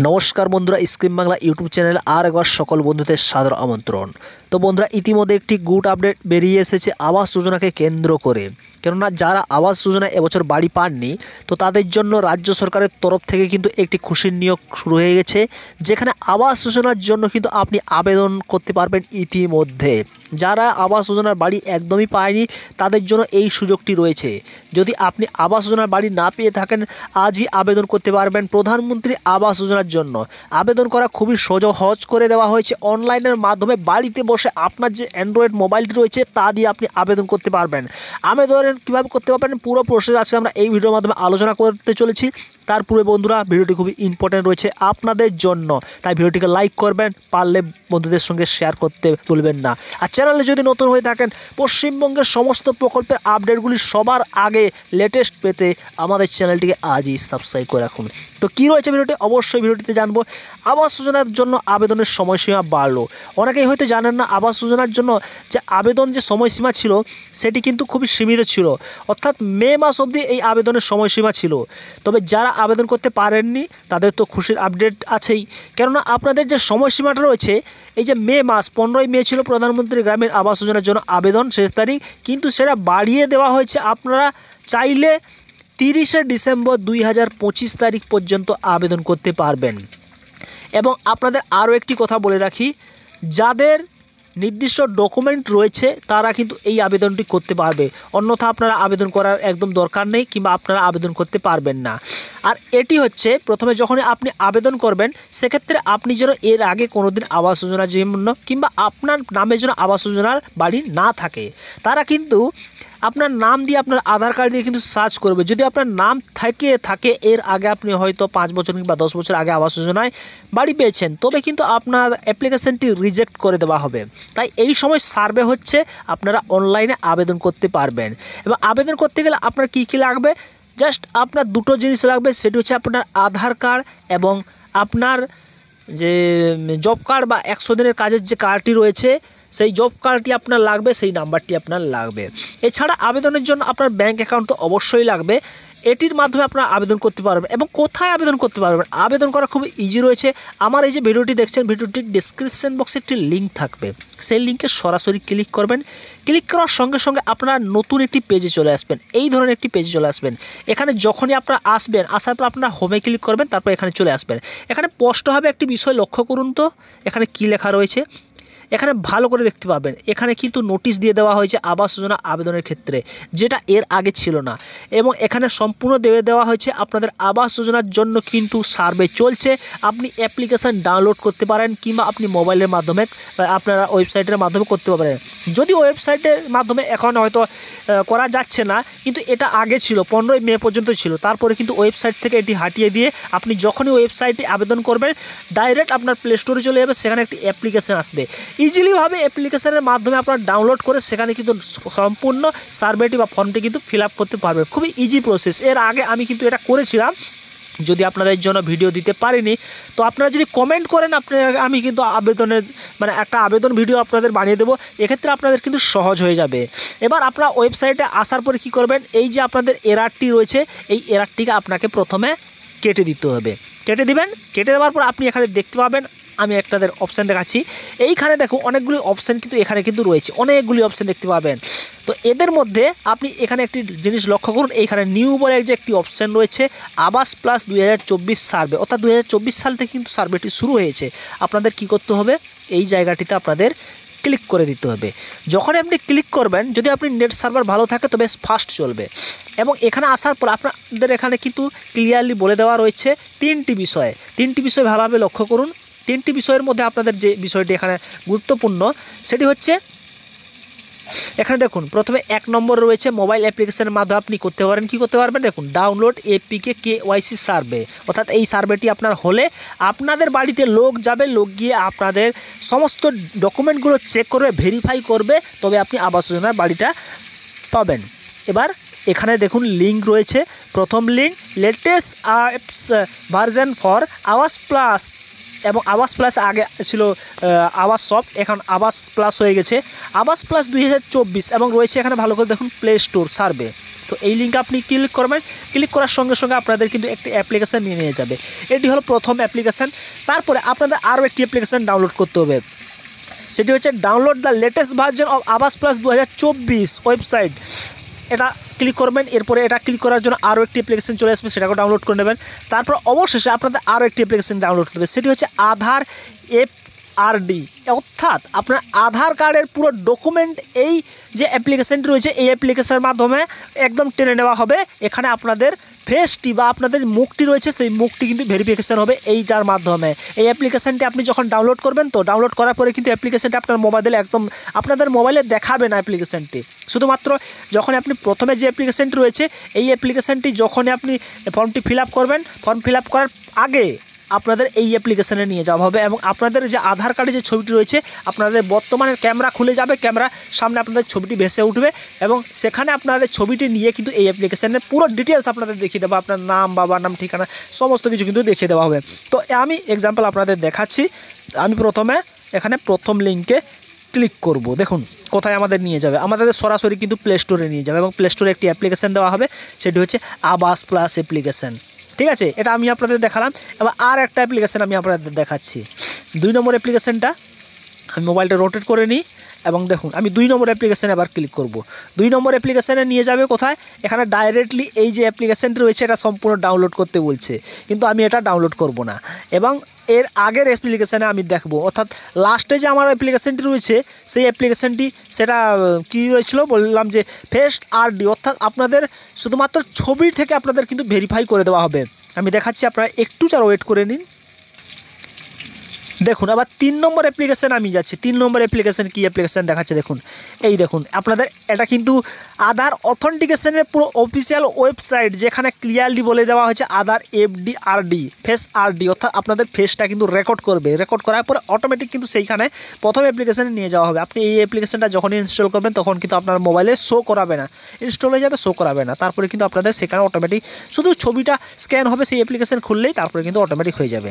নমস্কার বন্ধুরা, screen Bangla YouTube চ্যানেলে আর একবার সকল বন্ধুদের সাদর আমন্ত্রণ। তো বন্ধুরা, ইতিমধ্যে একটি গুড আপডেট বেরিয়ে এসেছে আবাস যোজনাকে কেন্দ্র করে। কেননা যারা আবাস যোজনা এবছর বাড়ি পাননি, তো তাদের জন্য রাজ্য সরকারের তরফ থেকে কিন্তু একটি খুশির নিয়োগ শুরু হয়ে গেছে, যেখানে আবাস যোজনার জন্য কিন্তু আপনি আবেদন করতে পারবেন ইতিমধ্যে। যারা আবাস যোজনার বাড়ি একদমই পায়নি তাদের জন্য এই সুযোগটি রয়েছে। যদি আপনি আবাস যোজনার বাড়ি না পেয়ে থাকেন, আজই আবেদন করতে পারবেন প্রধানমন্ত্রী আবাস যোজনার জন্য। আবেদন করা খুবই সহজ করে দেওয়া হয়েছে। অনলাইনের মাধ্যমে বাড়িতে বসে আপনার যে অ্যান্ড্রয়েড মোবাইলটি রয়েছে তা দিয়ে আপনি আবেদন করতে পারবেন। আবেদন কীভাবে করতে পারবেন পুরো প্রসেস আছে আমরা এই ভিডিওর মাধ্যমে আলোচনা করতে চলেছি। তার পূর্বে বন্ধুরা, ভিডিওটি খুবই ইম্পর্টেন্ট রয়েছে আপনাদের জন্য, তাই ভিডিওটিকে লাইক করবেন, পারলে বন্ধুদের সঙ্গে শেয়ার করতে ভুলবেন না। আর চ্যানেলে যদি নতুন হয়ে থাকেন, পশ্চিমবঙ্গের সমস্ত প্রকল্পের আপডেটগুলি সবার আগে লেটেস্ট পেতে আমাদের চ্যানেলটিকে আজই সাবস্ক্রাইব করে রাখুন। তো কী রয়েছে ভিডিওটি, অবশ্যই ভিডিওটিতে জানবো। আবাস যোজনার জন্য আবেদনের সময়সীমা বাড়লো। অনেকেই হয়তো জানেন না, আবাস যোজনার জন্য যে আবেদন যে সময়সীমা ছিল সেটি কিন্তু খুবই সীমিত ছিল, অর্থাৎ মে মাস অবধি এই আবেদনের সময়সীমা ছিল। তবে যারা আবেদন করতে পারেননি তাদের তো খুশির আপডেট আছেই, কেননা আপনাদের যে সময়সীমাটা রয়েছে, এই যে মে মাস 15ই মে ছিল প্রধানমন্ত্রী গ্রামীণ আবাস যোজনার জন্য আবেদন শেষ তারিখ, কিন্তু সেটা বাড়িয়ে দেওয়া হয়েছে। আপনারা চাইলে 30শে ডিসেম্বর 2025 তারিখ পর্যন্ত আবেদন করতে পারবেন। এবং আপনাদের আরও একটি কথা বলে রাখি, যাদের নির্দিষ্ট ডকুমেন্ট রয়েছে তারা কিন্তু এই আবেদনটি করতে পারবে, অন্যথা আপনারা আবেদন করার একদম দরকার নেই, কিংবা আপনারা আবেদন করতে পারবেন না। আর এটি হচ্ছে প্রথমে যখনই আপনি আবেদন করবেন, সেক্ষেত্রে আপনি যেন এর আগে কোনো দিন আবাস যোজনার জন্য কিংবা আপনার নামে যেন আবাস যোজনার বাড়ি না থাকে, তারা কিন্তু আপনার নাম দিয়ে আপনার আধার কার্ড দিয়ে কিন্তু সার্চ করবে। যদি আপনার নাম থাকে এর আগে আপনি হয়তো 5 বছর কিংবা 10 বছর আগে আবাস যোজনায় বাড়ি পেয়েছেন, তবে কিন্তু আপনার অ্যাপ্লিকেশনটি রিজেক্ট করে দেওয়া হবে। তাই এই সময় সার্ভে হচ্ছে, আপনারা অনলাইনে আবেদন করতে পারবেন। এবং আবেদন করতে গেলে আপনার কী কী লাগবে, জাস্ট আপনার দুটো জিনিস লাগবে, সেটি হচ্ছে আপনার আধার কার্ড এবং আপনার যে জব কার্ড বা 100 দিনের কাজের যে কার্ডটি রয়েছে সেই জব কার্ডটি আপনার লাগবে, সেই নাম্বারটি আপনার লাগবে। এছাড়া আবেদনের জন্য আপনার ব্যাঙ্ক অ্যাকাউন্ট তো অবশ্যই লাগবে। এটির মাধ্যমে আপনারা আবেদন করতে পারবেন। এবং কোথায় আবেদন করতে পারবেন, আবেদন করা খুব ইজি রয়েছে। আমার এই যে ভিডিওটি দেখছেন, ভিডিওটির ডেসক্রিপশন বক্সে একটি লিঙ্ক থাকবে, সেই লিঙ্কে সরাসরি ক্লিক করবেন। ক্লিক করার সঙ্গে সঙ্গে আপনারা নতুন একটি পেজে চলে আসবেন, এই ধরনের একটি পেজে চলে আসবেন। এখানে যখনই আপনারা আসবেন, আসার পর আপনারা হোমে ক্লিক করবেন, তারপর এখানে চলে আসবেন। এখানে স্পষ্ট হবে একটি বিষয় লক্ষ্য করুন তো, এখানে কি লেখা রয়েছে এখানে ভালো করে দেখতে পাবেন। এখানে কিন্তু নোটিশ দিয়ে দেওয়া হয়েছে আবাস যোজনা আবেদনের ক্ষেত্রে, যেটা এর আগে ছিল না। এবং এখানে সম্পূর্ণ দেওয়া হয়েছে আপনাদের আবাস যোজনার জন্য কিন্তু সার্ভে চলছে। আপনি অ্যাপ্লিকেশান ডাউনলোড করতে পারেন, কিংবা আপনি মোবাইলের মাধ্যমে আপনারা ওয়েবসাইটের মাধ্যমে করতে পারেন। যদি ওয়েবসাইটের মাধ্যমে এখন হয়তো করা যাচ্ছে না, কিন্তু এটা আগে ছিল, 15ই মে পর্যন্ত ছিল। তারপরে কিন্তু ওয়েবসাইট থেকে এটি হাটিয়ে দিয়ে আপনি যখনই ওয়েবসাইটে আবেদন করবেন, ডাইরেক্ট আপনার প্লে স্টোরে চলে যাবে, সেখানে একটি অ্যাপ্লিকেশান আসবে। ইজিলিভাবে অ্যাপ্লিকেশনের মাধ্যমে আপনারা ডাউনলোড করে সেখানে কিন্তু সম্পূর্ণ সার্ভেটি বা ফর্মটি কিন্তু ফিল আপ করতে পারবেন। খুবই ইজি প্রসেস। এর আগে আমি কিন্তু এটা করেছিলাম, যদি আপনাদের জন্য ভিডিও দিতে পারিনি, তো আপনারা যদি কমেন্ট করেন আমি কিন্তু আবেদনের একটা আবেদন ভিডিও আপনাদের বানিয়ে দেবো। এক্ষেত্রে আপনাদের কিন্তু সহজ হয়ে যাবে। এবার আপনারা ওয়েবসাইটে আসার পরে কী করবেন, এই যে আপনাদের এরারটি রয়েছে, এই এরারটিকে আপনাকে প্রথমে কেটে দিতে হবে। কেটে দিবেন, কেটে দেওয়ার পর আপনি এখানে দেখতে পাবেন, আমি একটাদের অপশান দেখাচ্ছি। এইখানে দেখো অনেকগুলি অপশান কিন্তু এখানে কিন্তু রয়েছে, অনেকগুলি অপশান দেখতে পাবেন। তো এদের মধ্যে আপনি এখানে একটি জিনিস লক্ষ্য করুন, এইখানে নিউ বলে যে একটি অপশান রয়েছে, আবাস প্লাস 2024 সার্ভে, অর্থাৎ 2024 সাল থেকে কিন্তু সার্ভেটি শুরু হয়েছে। আপনাদের কি করতে হবে, এই জায়গাটিতে আপনাদের ক্লিক করে দিতে হবে। যখন আপনি ক্লিক করবেন, যদি আপনি নেট সার্ভার ভালো থাকে তবে ফাস্ট চলবে। এবং এখানে আসার পর আপনাদের এখানে কিন্তু ক্লিয়ারলি বলে দেওয়া রয়েছে তিনটি বিষয় ভালোভাবে লক্ষ্য করুন। তিনটি বিষয়ের মধ্যে আপনাদের যে বিষয়টি এখানে গুরুত্বপূর্ণ, সেটি হচ্ছে এখানে দেখুন, প্রথমে 1 নম্বর রয়েছে মোবাইল অ্যাপ্লিকেশনের মাধ্যমে আপনি করতে পারেন। কি করতে পারবেন, দেখুন ডাউনলোড এপিকে কেওয়াইসি সার্ভে, অর্থাৎ এই সার্ভেটি আপনার হলে আপনাদের বাড়িতে লোক যাবে, লোক গিয়ে আপনাদের সমস্ত ডকুমেন্টগুলো চেক করবে, ভেরিফাই করবে, তবে আপনি আবাস যোজনার বাড়িটা পাবেন। এবার এখানে দেখুন লিঙ্ক রয়েছে, প্রথম link latest apps version for আবাস প্লাস, এবং আবাস প্লাস আগে ছিল আবাস সফট, এখন আবাস প্লাস হয়ে গেছে আবাস প্লাস 2024, এবং রয়েছে এখানে ভালো করে দেখুন প্লে স্টোর সার্ভে। তো এই লিঙ্কে আপনি ক্লিক করবেন, ক্লিক করার সঙ্গে সঙ্গে আপনাদের কিন্তু একটি অ্যাপ্লিকেশান নিয়ে যাবে। এটি হলো প্রথম অ্যাপ্লিকেশান। তারপরে আপনাদের আরও একটি অ্যাপ্লিকেশান ডাউনলোড করতে হবে, সেটি হচ্ছে download the latest version of আবাস প্লাস 2024 ওয়েবসাইট। এটা ক্লিক করবেন, এরপরে এটা ক্লিক করার জন্য আরও একটি অ্যাপ্লিকেশন চলে আসবে, সেটাকে ডাউনলোড করে নেবেন। তারপর অবশেষে আপনাদের আরও একটি অ্যাপ্লিকেশন ডাউনলোড করবে, সেটি হচ্ছে আধার FRD, অর্থাৎ আপনার আধার কার্ডের পুরো ডকুমেন্ট এই যে অ্যাপ্লিকেশনটি রয়েছে এই অ্যাপ্লিকেশনের মাধ্যমে একদম টেনে নেওয়া হবে। এখানে আপনাদের ফেসটি বা আপনাদের মুখটি রয়েছে সেই মুখটি কিন্তু ভেরিফিকেশান হবে এইটার মাধ্যমে। এই অ্যাপ্লিকেশানটি আপনি যখন ডাউনলোড করবেন, তো ডাউনলোড করার পরে কিন্তু অ্যাপ্লিকেশানটি আপনার মোবাইলে একদম আপনাদের মোবাইলে দেখাবে না অ্যাপ্লিকেশানটি। শুধুমাত্র যখন আপনি প্রথমে যে অ্যাপ্লিকেশানটি রয়েছে এই অ্যাপ্লিকেশানটি যখনই আপনি ফর্মটি ফিল আপ করবেন, ফর্ম ফিল আপ করার আগে আপনাদের এই অ্যাপ্লিকেশানে নিয়ে যাওয়া হবে এবং আপনাদের যে আধার কার্ডে যে ছবিটি রয়েছে আপনাদের বর্তমানে ক্যামেরা খুলে যাবে, ক্যামেরার সামনে আপনাদের ছবিটি ভেসে উঠবে এবং সেখানে আপনাদের ছবিটি নিয়ে কিন্তু এই অ্যাপ্লিকেশানের পুরো ডিটেলস আপনাদের দেখিয়ে দেবো, আপনার নাম, বাবার নাম, ঠিকানা সমস্ত কিছু কিন্তু দেখিয়ে দেওয়া হবে। তো আমি এক্সাম্পল আপনাদের দেখাচ্ছি। আমি প্রথমে এখানে প্রথম লিঙ্কে ক্লিক করব, দেখুন কোথায় আমাদের নিয়ে যাবে, আমাদের সরাসরি কিন্তু প্লে স্টোরে নিয়ে যাবে এবং প্লে স্টোরে একটি অ্যাপ্লিকেশান দেওয়া হবে, সেটি হচ্ছে আবাস প্লাস অ্যাপ্লিকেশান। ঠিক আছে, এটা আমি আপনাদের দেখালাম। এবার আর একটা অ্যাপ্লিকেশান আমি আপনাদের দেখাচ্ছি। 2 নম্বর অ্যাপ্লিকেশানটা আমি মোবাইলটা রোটেট করে নিই এবং দেখুন আমি 2 নম্বর অ্যাপ্লিকেশানে আবার ক্লিক করব। 2 নম্বর অ্যাপ্লিকেশানে নিয়ে যাবে কোথায়, এখানে ডাইরেক্টলি এই যে অ্যাপ্লিকেশানটি রয়েছে এটা সম্পূর্ণ ডাউনলোড করতে বলছে, কিন্তু আমি এটা ডাউনলোড করব না এবং এর আগের অ্যাপ্লিকেশানে আমি দেখব, অর্থাৎ লাস্টে যে আমার অ্যাপ্লিকেশানটি রয়েছে সেই অ্যাপ্লিকেশানটি সেটা কী রয়েছিল বললাম যে FRD, অর্থাৎ আপনাদের শুধুমাত্র ছবি থেকে আপনাদের কিন্তু ভেরিফাই করে দেওয়া হবে। আমি দেখাচ্ছি, আপনারা একটু যারা ওয়েট করে নিন। দেখুন আবার 3 নম্বর অ্যাপ্লিকেশান আমি যাচ্ছি। 3 নম্বর অ্যাপ্লিকেশান কী অ্যাপ্লিকেশান দেখাচ্ছে দেখুন, এই দেখুন আপনাদের এটা কিন্তু আধার অথেন্টিকেশনের পুরো অফিসিয়াল ওয়েবসাইট, যেখানে ক্লিয়ারলি বলে দেওয়া হয়েছে আধার FRD, ফেস RD, অর্থাৎ আপনাদের ফেসটা কিন্তু রেকর্ড করবে। রেকর্ড করার পরে অটোমেটিক কিন্তু সেইখানে প্রথম অ্যাপ্লিকেশানে নিয়ে যাওয়া হবে। আপনি এই অ্যাপ্লিকেশানটা যখনই ইনস্টল করবেন তখন কিন্তু আপনার মোবাইলে শো করাবে না, ইনস্টল হয়ে যাবে, শো করাবে না। তারপরে কিন্তু আপনাদের সেখানে অটোমেটিক শুধু ছবিটা স্ক্যান হবে, সেই অ্যাপ্লিকেশান খুললেই তারপরে কিন্তু অটোমেটিক হয়ে যাবে।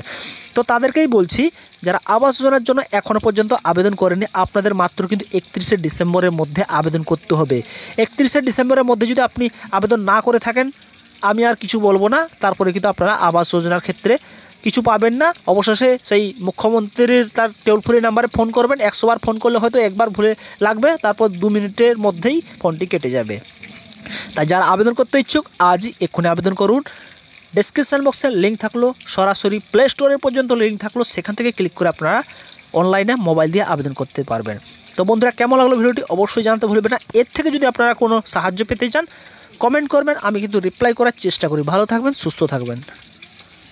তো তাদেরকেই বলছি যারা আবাস যোজনার জন্য এখনও পর্যন্ত আবেদন করেনি, আপনাদের মাত্র কিন্তু 31শে ডিসেম্বরের মধ্যে আবেদন করতে হবে। 31শে ডিসেম্বরের মধ্যে যদি আপনি আবেদন না করে থাকেন আমি আর কিছু বলবো না, তারপরে কিন্তু আপনারা আবাস যোজনার ক্ষেত্রে কিছু পাবেন না। অবশেষে সেই মুখ্যমন্ত্রীর তার টোল ফ্রি নাম্বারে ফোন করবেন, 100 বার ফোন করলে হয়তো একবার ভুলে লাগবে, তারপর 2 মিনিটের মধ্যেই ফোনটি কেটে যাবে। তাই যারা আবেদন করতে ইচ্ছুক আজই এক্ষুনি আবেদন করুন। ডেসক্রিপশন বক্সে লিঙ্ক থাকলো, সরাসরি প্লে স্টোরের পর্যন্ত লিঙ্ক থাকলো, সেখান থেকে ক্লিক করে আপনারা অনলাইনে মোবাইল দিয়ে আবেদন করতে পারবেন। তো বন্ধুরা কেমন লাগলো ভিডিওটি অবশ্যই জানাতে ভুলবেন না। এর থেকে যদি আপনারা কোনো সাহায্য পেতে চান কমেন্ট করবেন, আমি কিন্তু রিপ্লাই করার চেষ্টা করি। ভালো থাকবেন, সুস্থ থাকবেন।